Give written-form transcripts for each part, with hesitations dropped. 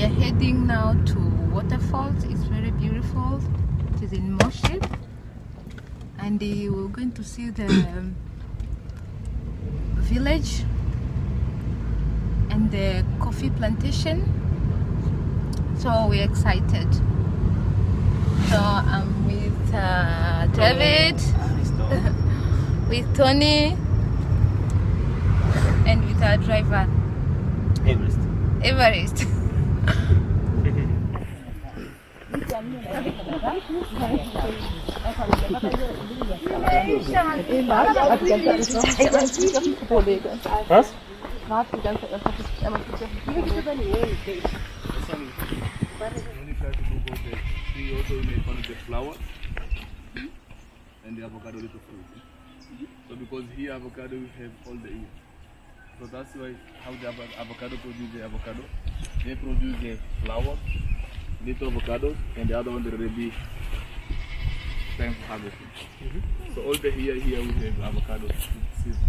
We are heading now to Waterfalls. It's very beautiful. It is in Moshi, and we're going to see the village and the coffee plantation. So we're excited. So I'm with David, with Tony, and with our driver Everest. Was? We also make fun of the flower and the avocado little fruit. So because here avocado we have all the year. So that's why how the avocado produce the avocado. They produce the flower, little avocado, and the other one the ready time for harvesting. So all the here we have avocado season.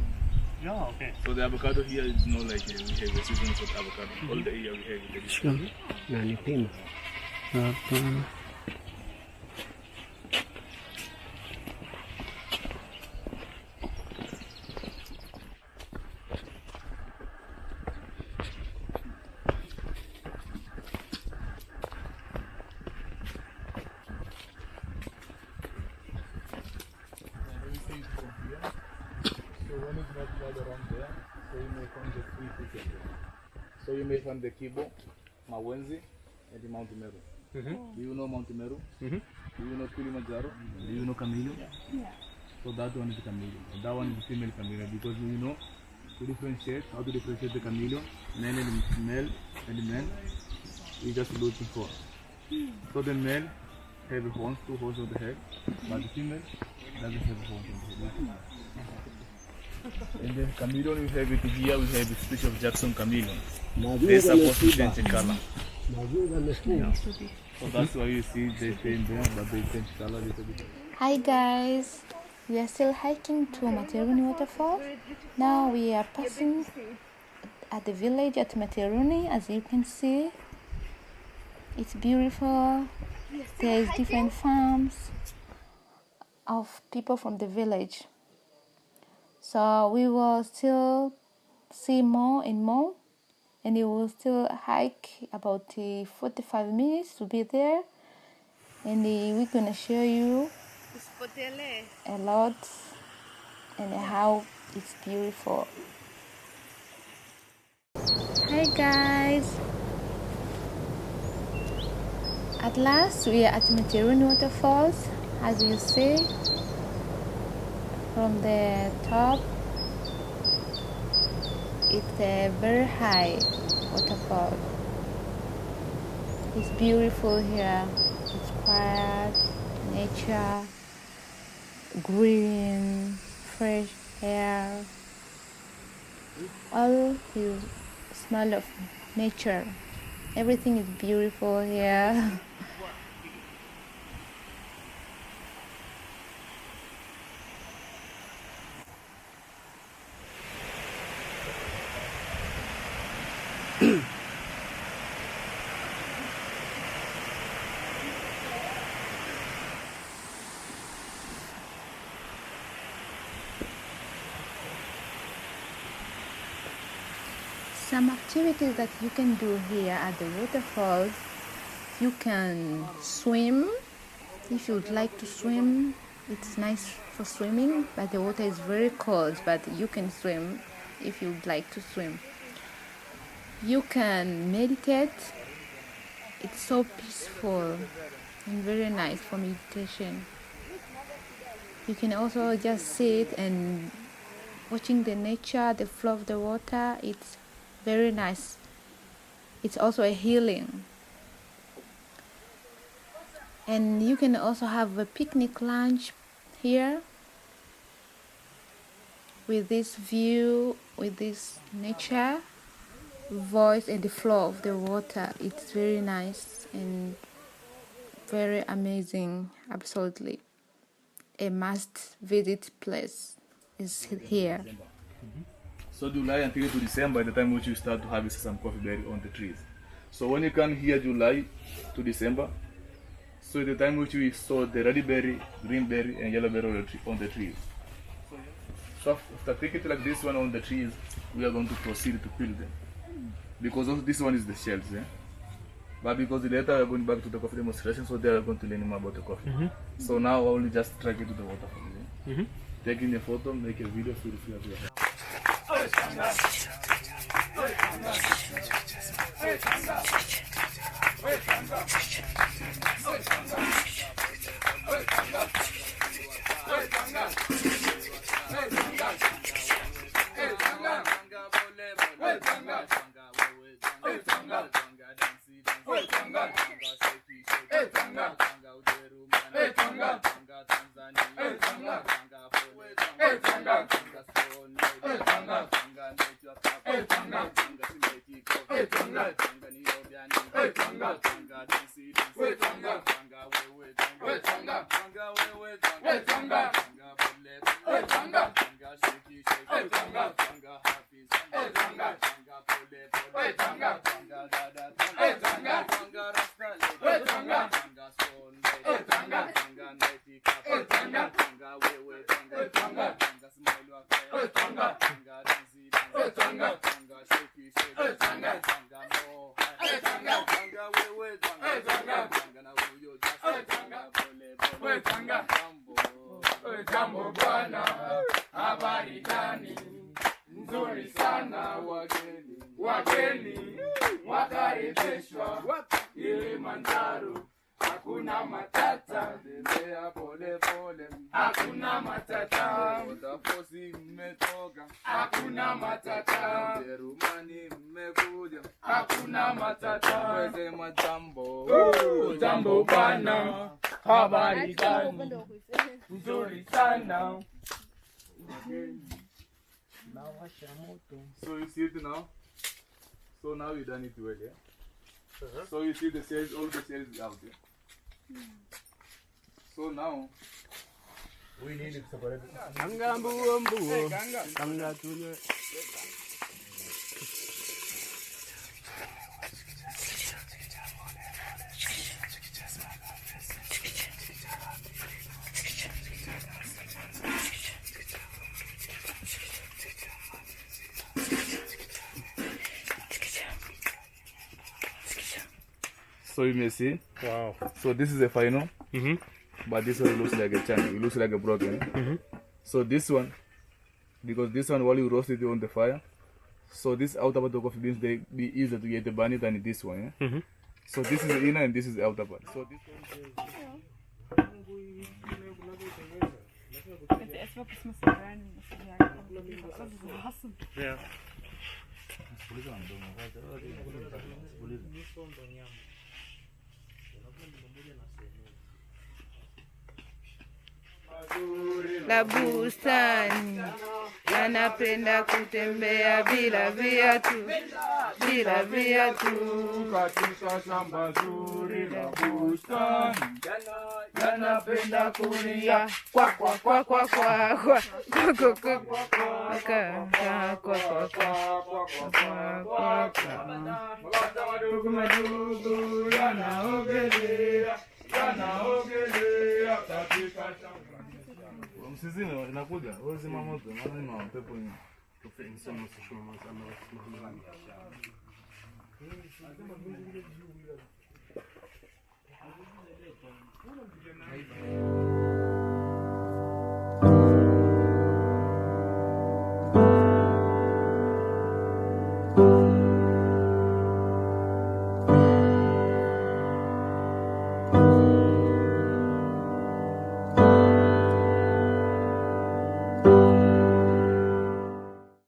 Yeah, okay. So the avocado here is not like we have a season for avocado. All the year we have it. Sure. Nani pima. So you may find the Kibo, Mawenzi, and the Mount Meru. Do you know Mount Meru? Do you know Kilimanjaro? Do you know Camilo? Yeah. So that one is the Camilo. And that one is the female Camilo because you know to differentiate, how to differentiate the Camilo, male and the man, we just looking for. So the male have horns, 2 horns on the head, but the female doesn't have horns on the head. And the chameleon we have it here, we have a species of Jackson chameleon. They're supposed to change the color. Yeah. So that's why you see they change there, but they change color a little bit. Hi guys, we are still hiking to Materuni Waterfall. Now we are passing at the village at Materuni. As you can see, it's beautiful. There's different farms of people from the village. So we will still see more and more, and we will still hike about 45 minutes to be there, and we're gonna show you a lot and how it's beautiful. Hi guys, at last we are at Materuni Waterfalls. As you see from the top, it's a very high waterfall. It's beautiful here. It's quiet, nature, green, fresh air. All you smell of nature. Everything is beautiful here. Some activities that you can do here at the waterfalls, you can swim if you would like to swim. It's nice for swimming, but the water is very cold, but you can swim if you would like to swim. You can meditate. It's so peaceful and very nice for meditation. You can also just sit and watching the nature, the flow of the water. It's very nice. It's also a healing. And you can also have a picnic lunch here with this view, with this nature, voice and the flow of the water. It's very nice and very amazing. Absolutely a must visit place is here. So July until to December, the time which you start to harvest some coffee berry on the trees. So when you come here July to December, so the time which we saw the red berry, green berry, and yellow berry on the trees. So after taking it like this one on the trees, we are going to proceed to peel them. Because also this one is the shells, yeah? But because later we are going back to the coffee demonstration, so they are going to learn more about the coffee. So now I will just track it to the waterfall. Yeah? Taking a photo, make a video, feel free to your hand. Jambo bwana, habari gani? Nzuri sana wageni wakaribishwa Kilimanjaro, hakuna matata, tembea pole pole, hakuna matata, Waterfalls mmetoka, hakuna matata, Materuni mmekuja, hakuna matata, wesema jambo bwana, habari gani? Nzuri sana. So you see it now? So now you done it well, yeah? So you see the cells, all the cells out there. So now we need it separated. So you may see. Wow. So this is a final. But this one looks like a chunk. It looks like a broken. So this one, because this one while you roast it on the fire, so this outer part of coffee beans they be easier to get the bunny than this one. Yeah? So this is the inner and this is the outer part. So this one. Yeah. La bustani anapenda kutembea bila viatu, Katika shamba zuri la bustani, yanapenda kulia kwa kwa kwa kwa kwa kwa madugu yanaogelea katika shamba. Msizime inakuja. Wewe zima moto, maana ni mapepo ni. Thank you.